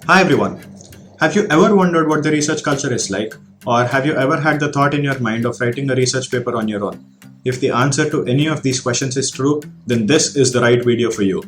Hi everyone. Have you ever wondered what the research culture is like? Or have you ever had the thought in your mind of writing a research paper on your own? If the answer to any of these questions is true, then this is the right video for you.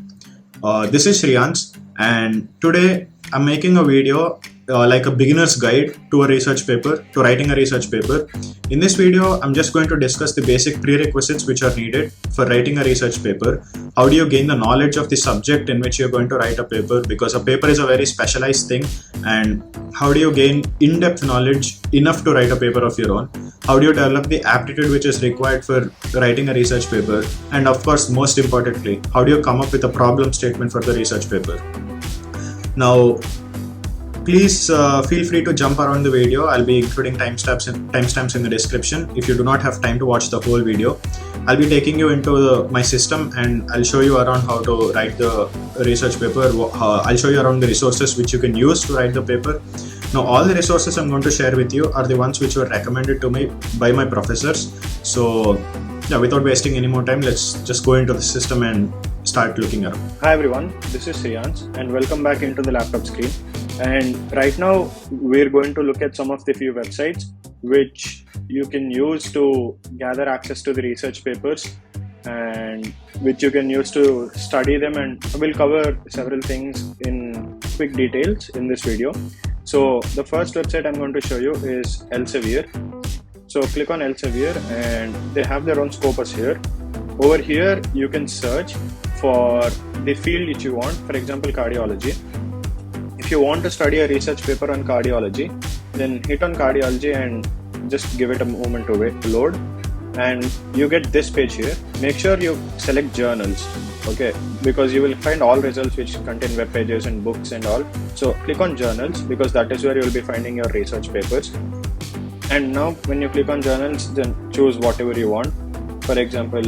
This is Shriyans, and today I'm making a video like a beginner's guide to a research paper, to writing a research paper. In this video, I'm just going to discuss the basic prerequisites which are needed for writing a research paper. How do you gain the knowledge of the subject in which you're going to write a paper, because a paper is a very specialized thing, and how do you gain in-depth knowledge enough to write a paper of your own? How do you develop the aptitude which is required for writing a research paper? And of course, most importantly, how do you come up with a problem statement for the research paper? Now, please feel free to jump around the video. I'll be including timestamps in the description if you do not have time to watch the whole video. I'll be taking you into my system and I'll show you around how to write the research paper. I'll show you around the resources which you can use to write the paper. Now, all the resources I'm going to share with you are the ones which were recommended to me by my professors. So yeah, without wasting any more time, let's just go into the system and start looking around. Hi everyone, this is Shriyans and welcome back into the laptop screen. And right now we're going to look at some of the few websites which you can use to gather access to the research papers and which you can use to study them, and we'll cover several things in quick details in this video. So the first website I'm going to show you is Elsevier. So click on Elsevier and they have their own scopus here. Over here you can search for the field which you want, for example cardiology. If you want to study a research paper on cardiology, then hit on cardiology and just give it a moment to wait to load, and you get this page here. Make sure you select journals, okay, because you will find all results which contain web pages and books and all. So click on journals because that is where you will be finding your research papers. And now when you click on journals, then choose whatever you want. For example,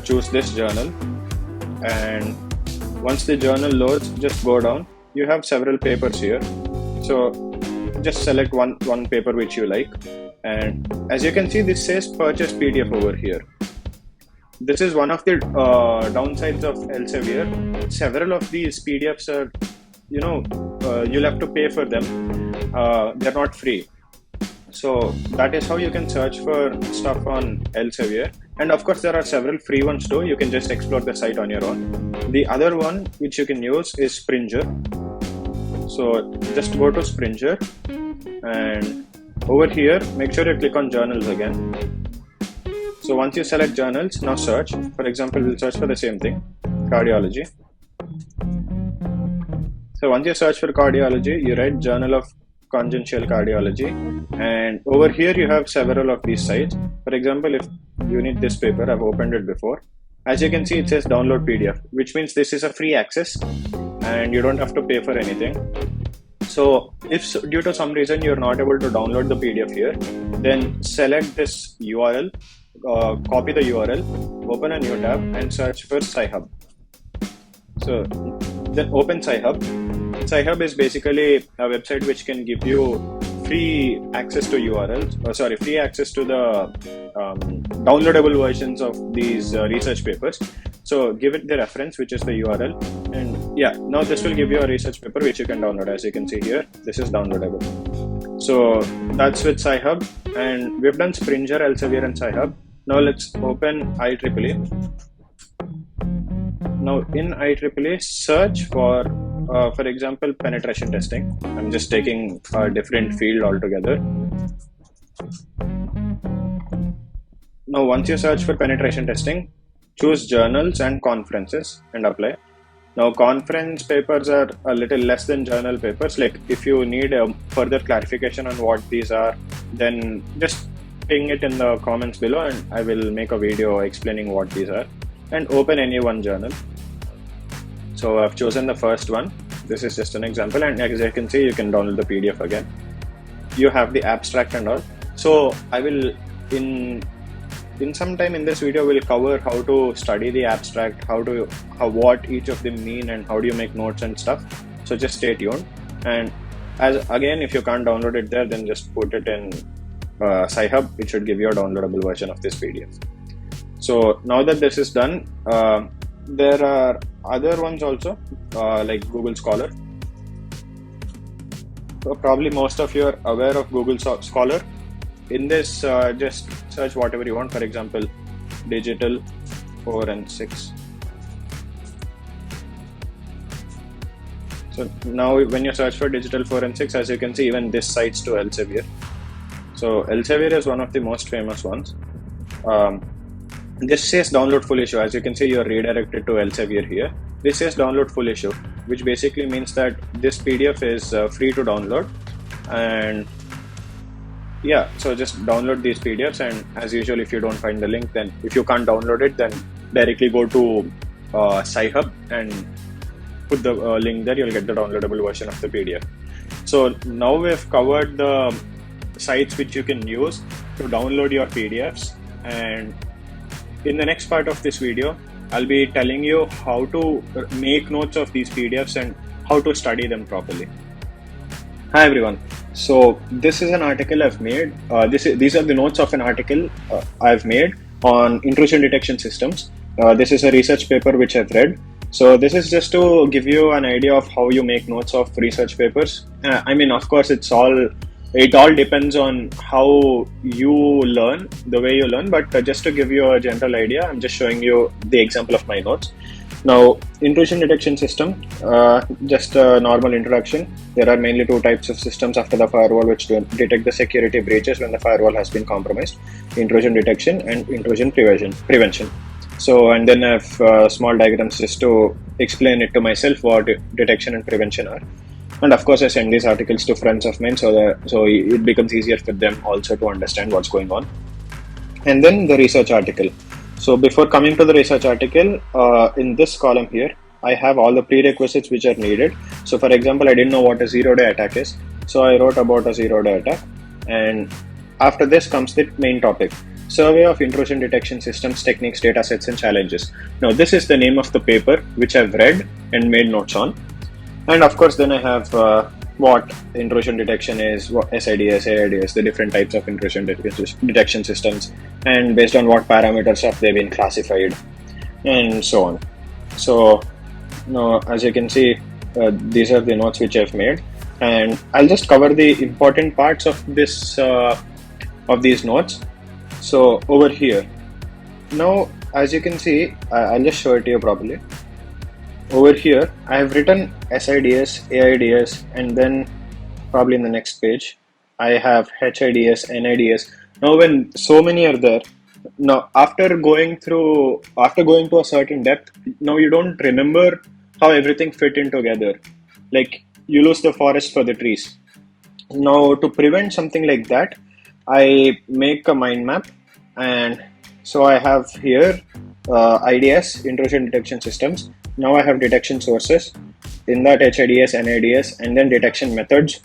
choose this journal, and once the journal loads, just go down. You have several papers here, so just select one paper which you like. And as you can see, this says purchase PDF over here. This is one of the downsides of Elsevier. Several of these PDFs are, you'll have to pay for them. They're not free. So that is how you can search for stuff on Elsevier. And of course, there are several free ones too. You can just explore the site on your own. The other one which you can use is Springer. So just go to Springer, and over here, make sure you click on journals again. So once you select journals, now search. For example, we'll search for the same thing, cardiology. So once you search for cardiology, you write Journal of Congenital Cardiology, and over here you have several of these sites. For example, if you need this paper, I've opened it before. As you can see, it says download PDF, which means this is a free access and you don't have to pay for anything. So if due to some reason you're not able to download the PDF here, then select this URL, copy the URL, open a new tab and search for Sci-Hub. So then open Sci-Hub. Sci-Hub is basically a website which can give you free access to URLs, free access to the downloadable versions of these research papers. So give it the reference, which is the URL, and yeah, now this will give you a research paper which you can download. As you can see here, this is downloadable. So that's with Sci-Hub, and we've done Springer, Elsevier and Sci-Hub. Now let's open IEEE. Now in IEEE, search for example, penetration testing. I'm just taking a different field altogether. Now once you search for penetration testing, choose journals and conferences and apply. Now conference papers are a little less than journal papers. Like if you need a further clarification on what these are, then just ping it in the comments below and I will make a video explaining what these are. And open any one journal. So I've chosen the first one. This is just an example, and as you can see, you can download the PDF again. You have the abstract and all. So I will in some time in this video will cover how to study the abstract, what each of them mean, and how do you make notes and stuff. So just stay tuned. And if you can't download it there, then just put it in Sci-Hub. It should give you a downloadable version of this PDF. So now that this is done, there are other ones also like Google Scholar. probably most of you are aware of Google Scholar. In this, just search whatever you want. For example, digital forensics. So now when you search for digital forensics, as you can see, even this cites to Elsevier. So Elsevier is one of the most famous ones. This says download full issue. As you can see, you are redirected to Elsevier here. This says download full issue, which basically means that this PDF is free to download. And yeah, so just download these PDFs, and as usual, if you don't find the link, then if you can't download it, then directly go to Sci-Hub and put the link there. You'll get the downloadable version of the PDF. So now we've covered the sites which you can use to download your PDFs, and in the next part of this video, I'll be telling you how to make notes of these PDFs and how to study them properly. Hi everyone. So this is an article I've made. These are the notes of an article I've made on intrusion detection systems. This is a research paper which I've read. So this is just to give you an idea of how you make notes of research papers. I mean, of course, it all depends on how you learn, the way you learn, but just to give you a general idea, I'm just showing you the example of my notes. Now, intrusion detection system, just a normal introduction. There are mainly two types of systems after the firewall which detect the security breaches when the firewall has been compromised: intrusion detection and intrusion prevention. So, and then I have small diagrams just to explain it to myself what detection and prevention are. And of course, I send these articles to friends of mine so it becomes easier for them also to understand what's going on. And then the research article. So before coming to the research article, in this column here, I have all the prerequisites which are needed. So for example, I didn't know what a zero-day attack is. So I wrote about a zero-day attack. And after this comes the main topic: Survey of Intrusion Detection Systems, Techniques, Datasets and Challenges. Now this is the name of the paper which I've read and made notes on. And of course, then I have what intrusion detection is, what SIDS, AIDS, the different types of intrusion detection systems, and based on what parameters have they been classified, and so on. So now, as you can see, these are the notes which I've made, and I'll just cover the important parts of this of these notes. So over here, now as you can see, I'll just show it to you properly. Over here, I have written SIDS, AIDS, and then probably in the next page, I have HIDS, NIDS. Now, when so many are there, now after going to a certain depth, now you don't remember how everything fit in together. Like you lose the forest for the trees. Now, to prevent something like that, I make a mind map, and so I have here IDS, intrusion detection systems. Now I have detection sources, in that HIDS, NIDS, and then detection methods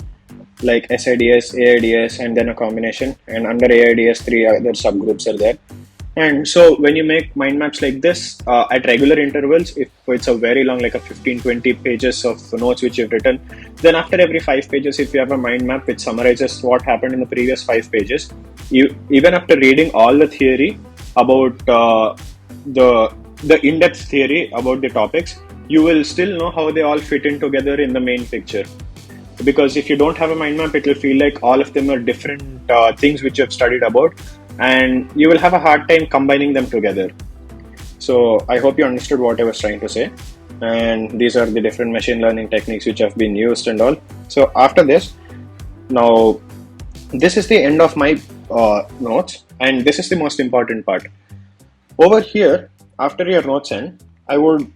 like SIDS, AIDS, and then a combination. And under AIDS, 3 other subgroups are there. And so when you make mind maps like this at regular intervals, if it's a very long, like a 15-20 pages of notes which you've written, then after every 5 pages, if you have a mind map which summarizes what happened in the previous 5 pages, even after reading all the theory about the in-depth theory about the topics, you will still know how they all fit in together in the main picture. Because if you don't have a mind map, it will feel like all of them are different things which you have studied about, and you will have a hard time combining them together. So I hope you understood what I was trying to say. And these are the different machine learning techniques which have been used and all. So after this, now this is the end of my notes, and this is the most important part. Over here, after your notes end, I would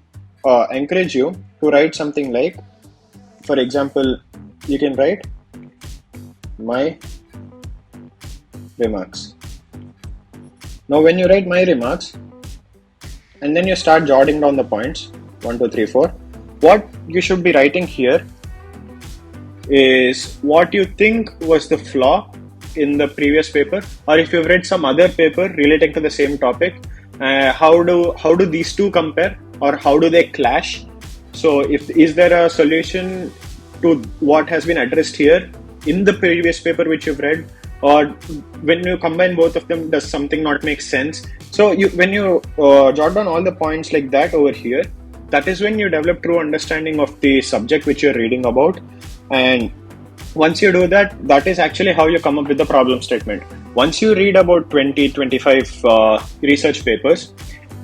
encourage you to write something like, for example, you can write my remarks. Now when you write my remarks, and then you start jotting down the points, 1, 2, 3, 4, what you should be writing here is what you think was the flaw in the previous paper, or if you've read some other paper relating to the same topic, how do these two compare, or how do they clash? So is there a solution to what has been addressed here in the previous paper which you've read, or when you combine both of them, does something not make sense? So when you jot down all the points like that over here, that is when you develop true understanding of the subject which you're reading about. And once you do that, that is actually how you come up with the problem statement. Once you read about 20-25 research papers,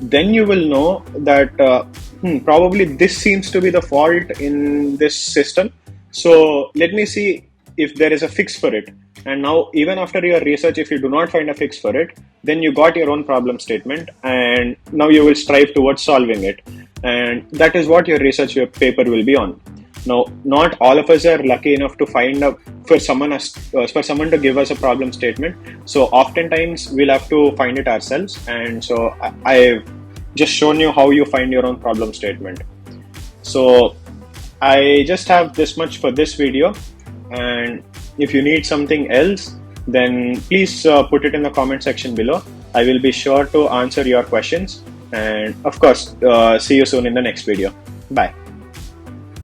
then you will know that probably this seems to be the fault in this system. So let me see if there is a fix for it. And now, even after your research, if you do not find a fix for it, then you got your own problem statement, and now you will strive towards solving it. And that is what your research paper will be on. Now, not all of us are lucky enough to find for someone to give us a problem statement. So oftentimes we'll have to find it ourselves. And so I've just shown you how you find your own problem statement. So I just have this much for this video. And if you need something else, then please put it in the comment section below. I will be sure to answer your questions. And of course, see you soon in the next video. Bye.